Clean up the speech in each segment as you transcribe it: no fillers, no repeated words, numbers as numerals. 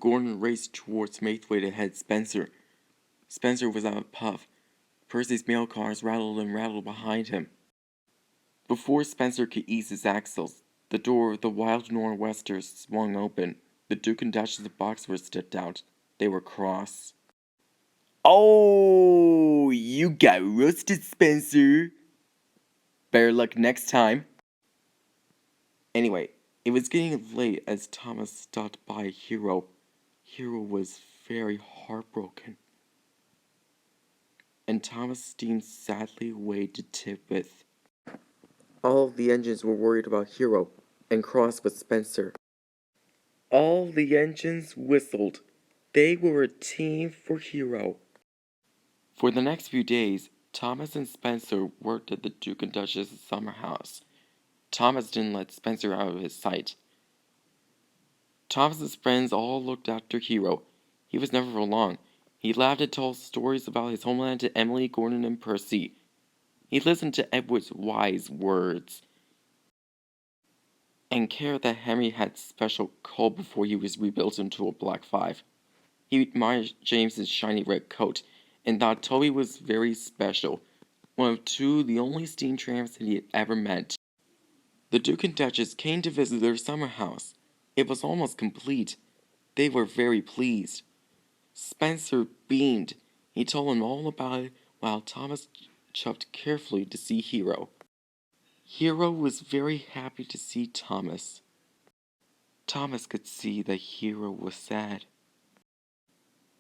Gordon raced towards Maithwaite to head Spencer. Spencer was out of puff. Percy's mail cars rattled and rattled behind him. Before Spencer could ease his axles, the door of the Wild Nor'wester swung open. The Duke and Duchess of Boxford stepped out. They were cross. "Oh, you got roasted, Spencer. Better luck next time." Anyway, it was getting late as Thomas stopped by Hero. Hero was very heartbroken, and Thomas steamed sadly away to Tidworth. All of the engines were worried about Hero, and cross with Spencer. All the engines whistled. They were a team for Hero. For the next few days, Thomas and Spencer worked at the Duke and Duchess' summer house. Thomas didn't let Spencer out of his sight. Thomas's friends all looked after Hero. He was never for long. He laughed and told stories about his homeland to Emily, Gordon, and Percy. He listened to Edward's wise words and cared that Henry had special coal before he was rebuilt into a Black 5. He admired James's shiny red coat and thought Toby was very special, one of the only steam tramps that he had ever met. The Duke and Duchess came to visit their summer house. It was almost complete. They were very pleased. Spencer beamed. He told him all about it while Thomas chuffed carefully to see Hero. Hero was very happy to see Thomas. Thomas could see that Hero was sad.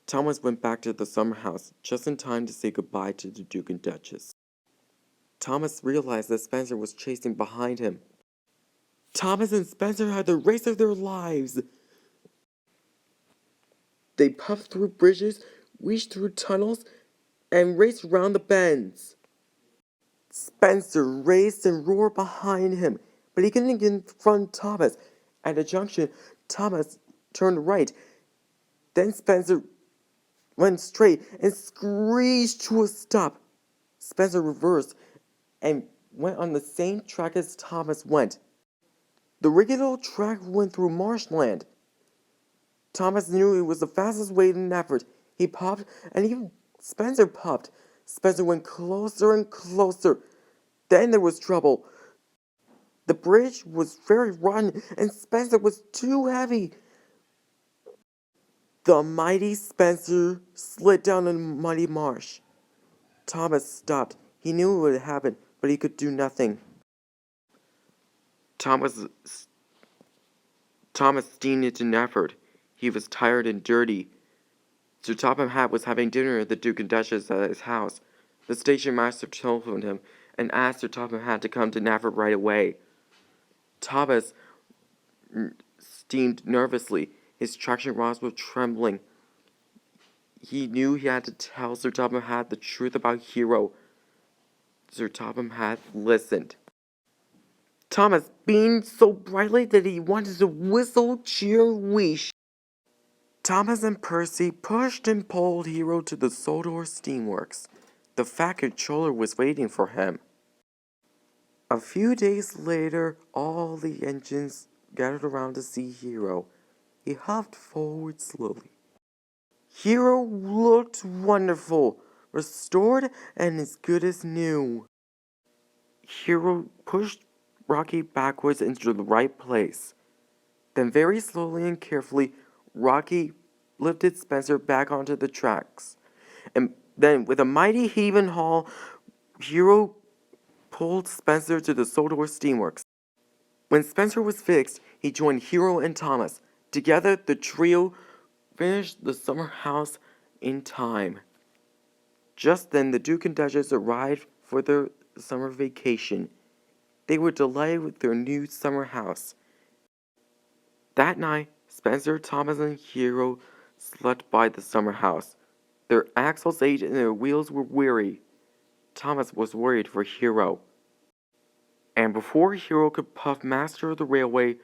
Thomas went back to the summer house just in time to say goodbye to the Duke and Duchess. Thomas realized that Spencer was chasing behind him. Thomas and Spencer had the race of their lives. They puffed through bridges, reached through tunnels, and raced around the bends. Spencer raced and roared behind him, but he couldn't confront Thomas. At a junction, Thomas turned right. Then Spencer went straight and screeched to a stop. Spencer reversed and went on the same track as Thomas went. The regular track went through marshland. Thomas knew it was the fastest way to Nafford. He popped, and even Spencer popped. Spencer went closer and closer. Then there was trouble. The bridge was very rotten, and Spencer was too heavy. The mighty Spencer slid down a muddy marsh. Thomas stopped. He knew it would happen, but he could do nothing. Thomas steamed into Nafford. He was tired and dirty. Sir Topham Hatt was having dinner at the Duke and Duchess at his house. The station master telephoned him and asked Sir Topham Hatt to come to Nafford right away. Thomas steamed nervously. His traction rods were trembling. He knew he had to tell Sir Topham Hatt the truth about Hero. Sir Topham Hatt listened. Thomas beamed so brightly that he wanted to whistle, cheer, wheesh. Thomas and Percy pushed and pulled Hero to the Sodor steamworks. The fat controller was waiting for him. A few days later, all the engines gathered around to see Hero. He hopped forward slowly. Hero looked wonderful, restored and as good as new. Hero pushed Rocky backwards into the right place. Then very slowly and carefully, Rocky lifted Spencer back onto the tracks. And then with a mighty heave and haul, Hero pulled Spencer to the Sodor steamworks. When Spencer was fixed, he joined Hero and Thomas. Together, the trio finished the summer house in time. Just then, the Duke and Duchess arrived for their summer vacation. They were delighted with their new summer house. That night, Spencer, Thomas, and Hero slept by the summer house. Their axles ached and their wheels were weary. Thomas was worried for Hero. And before Hero could puff master of the railway,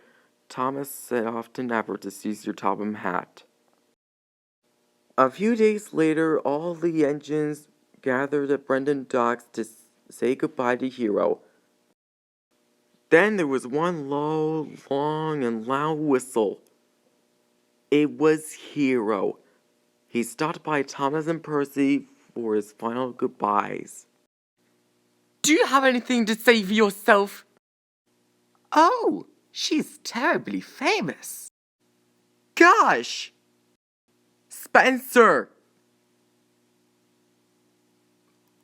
Thomas set off to Nafford to see Sir Topham Hatt. A few days later, all the engines gathered at Brendan Docks to say goodbye to Hero. Then there was one low, long, and loud whistle. It was Hero. He stopped by Thomas and Percy for his final goodbyes. Do you have anything to say for yourself? Oh, she's terribly famous. Gosh! Spencer!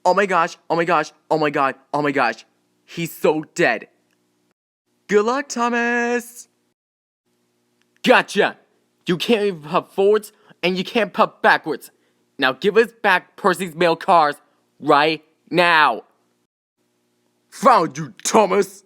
Oh my gosh, oh my gosh, oh my god, oh my gosh. He's so dead. Good luck, Thomas! Gotcha! You can't even puff forwards, and you can't puff backwards. Now give us back Percy's mail cars right now. Found you, Thomas!